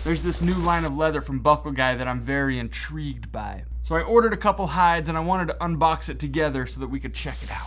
there's this new line of leather from Buckleguy that I'm very intrigued by. So I ordered a couple hides and I wanted to unbox it together so that we could check it out.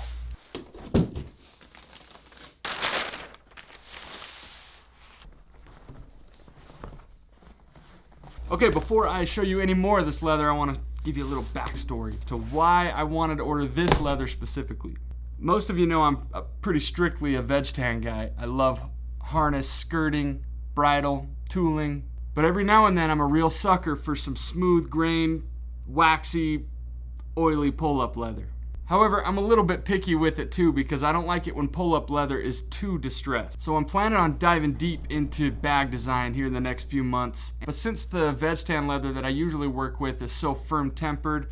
Okay, before I show you any more of this leather, I want to give you a little backstory to why I wanted to order this leather specifically. Most of you know I'm pretty strictly a veg tan guy. I love harness, skirting, bridle, tooling, but every now and then I'm a real sucker for some smooth grain, waxy, oily pull-up leather. However, I'm a little bit picky with it too because I don't like it when pull-up leather is too distressed. So I'm planning on diving deep into bag design here in the next few months. But since the veg tan leather that I usually work with is so firm tempered,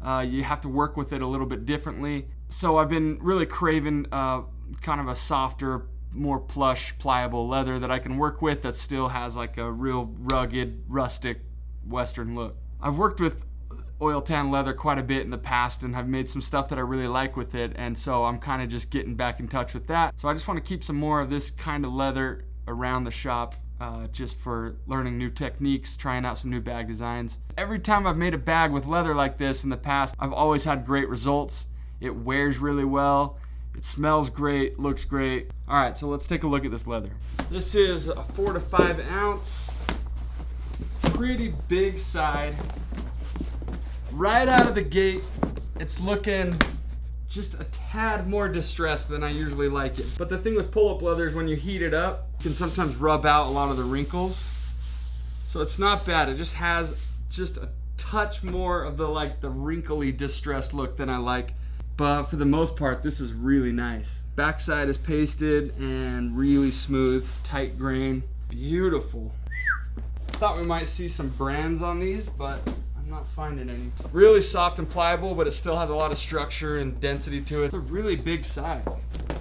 you have to work with it a little bit differently. So I've been really craving kind of a softer, more plush, pliable leather that I can work with that still has like a real rugged, rustic, Western look. I've worked with oil tan leather quite a bit in the past and have made some stuff that I really like with it, and so I'm kind of just getting back in touch with that. So I just want to keep some more of this kind of leather around the shop just for learning new techniques, trying out some new bag designs. Every time I've made a bag with leather like this in the past, I've always had great results. It wears really well, it smells great, looks great. All right, so let's take a look at this leather. This is a 4 to 5 ounce, pretty big side. Right out of the gate, it's looking just a tad more distressed than I usually like it. But the thing with pull-up leather is when you heat it up, it can sometimes rub out a lot of the wrinkles. So it's not bad. It just has just a touch more of the wrinkly distressed look than I like. But for the most part, this is really nice. Backside is pasted and really smooth, tight grain. Beautiful. Thought we might see some brands on these, but I'm not finding any. Really soft and pliable, but it still has a lot of structure and density to it. It's a really big side.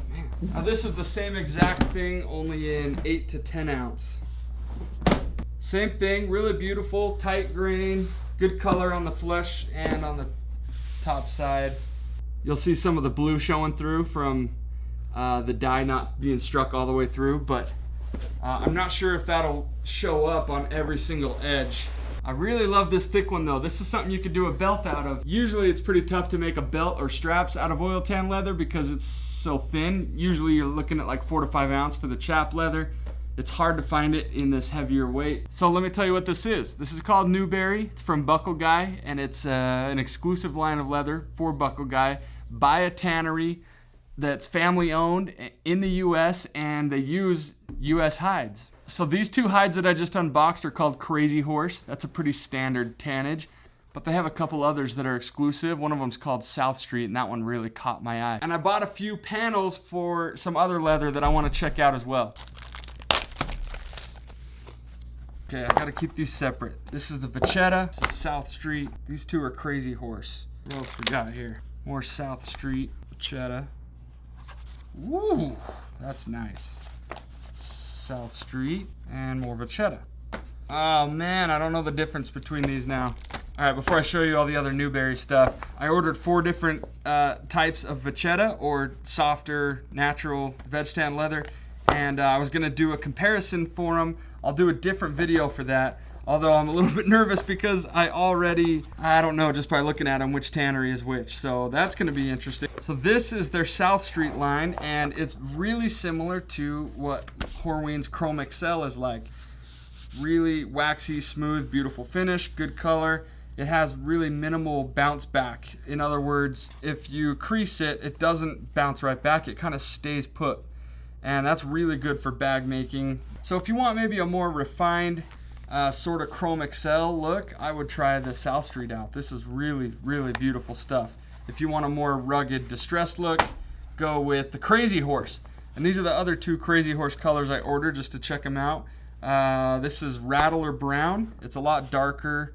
Man. Now this is the same exact thing, only in 8 to 10 ounce. Same thing, really beautiful, tight grain, good color on the flesh and on the top side. You'll see some of the blue showing through from the dye not being struck all the way through, but I'm not sure if that'll show up on every single edge. I really love this thick one though. This is something you could do a belt out of. Usually it's pretty tough to make a belt or straps out of oil tan leather because it's so thin. Usually you're looking at like 4 to 5 ounce for the chap leather. It's hard to find it in this heavier weight. So let me tell you what this is. This is called Newberry. It's from Buckleguy, and it's an exclusive line of leather for Buckleguy by a tannery that's family owned in the US, and they use US hides. So these two hides that I just unboxed are called Crazy Horse. That's a pretty standard tannage, but they have a couple others that are exclusive. One of them's called South Street, and that one really caught my eye. And I bought a few panels for some other leather that I want to check out as well. Okay, I gotta keep these separate. This is the Vachetta, this is South Street. These two are Crazy Horse. What else we got here? More South Street, Vachetta. Woo, that's nice. South Street and more Vachetta. Oh man, I don't know the difference between these now. All right, before I show you all the other Newberry stuff, I ordered 4 different types of Vachetta, or softer, natural veg tan leather, and I was gonna do a comparison for them. I'll do a different video for that, although I'm a little bit nervous because I don't know just by looking at them which tannery is which, so that's gonna be interesting. So this is their South Street line, and it's really similar to what Horween's Chrome XL is like. Really waxy, smooth, beautiful finish, good color. It has really minimal bounce back. In other words, if you crease it, it doesn't bounce right back, it kind of stays put. And that's really good for bag making. So if you want maybe a more refined sort of Chrome XL look, I would try the South Street out. This is really, really beautiful stuff. If you want a more rugged, distressed look, go with the Crazy Horse. And these are the other 2 Crazy Horse colors I ordered just to check them out. This is Rattler Brown. It's a lot darker,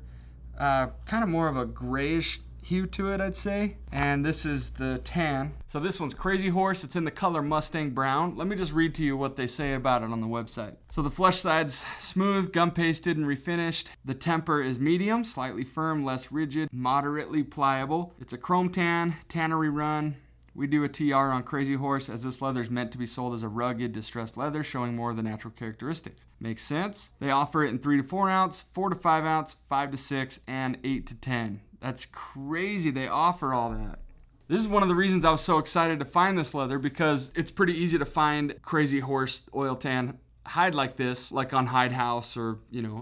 kind of more of a grayish hue to it, I'd say. And this is the tan. So this one's Crazy Horse. It's in the color Mustang Brown. Let me just read to you what they say about it on the website. So the flesh side's smooth, gum pasted and refinished. The temper is medium, slightly firm, less rigid, moderately pliable. It's a chrome tan, tannery run, We do a TR on Crazy Horse, as this leather is meant to be sold as a rugged, distressed leather, showing more of the natural characteristics. Makes sense? They offer it in 3 to 4 ounce, 4 to 5 ounce, 5 to 6, and 8 to 10. That's crazy they offer all that. This is one of the reasons I was so excited to find this leather, because it's pretty easy to find Crazy Horse oil tan hide like this, like on Hide House or,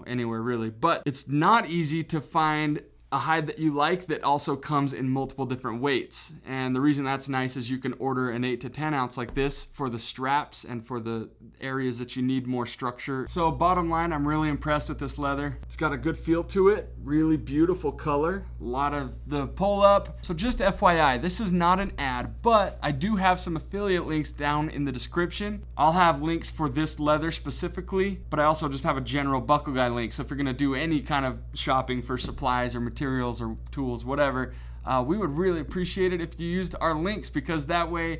anywhere really. But it's not easy to find a hide that you like that also comes in multiple different weights. And the reason that's nice is you can order an 8 to 10 ounce like this for the straps and for the areas that you need more structure. So bottom line, I'm really impressed with this leather. It's got a good feel to it, really beautiful color, a lot of the pull up. So just FYI, this is not an ad, but I do have some affiliate links down in the description. I'll have links for this leather specifically, but I also just have a general Buckleguy link. So if you're gonna do any kind of shopping for supplies or materials or tools, whatever, we would really appreciate it if you used our links, because that way,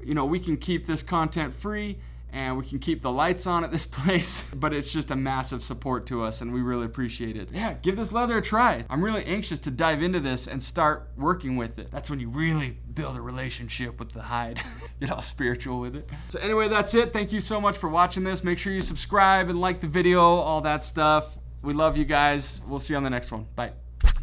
we can keep this content free and we can keep the lights on at this place. But it's just a massive support to us and we really appreciate it. Yeah, give this leather a try. I'm really anxious to dive into this and start working with it. That's when you really build a relationship with the hide. Get all spiritual with it. So anyway, that's it. Thank you so much for watching this. Make sure you subscribe and like the video, all that stuff. We love you guys. We'll see you on the next one. Bye.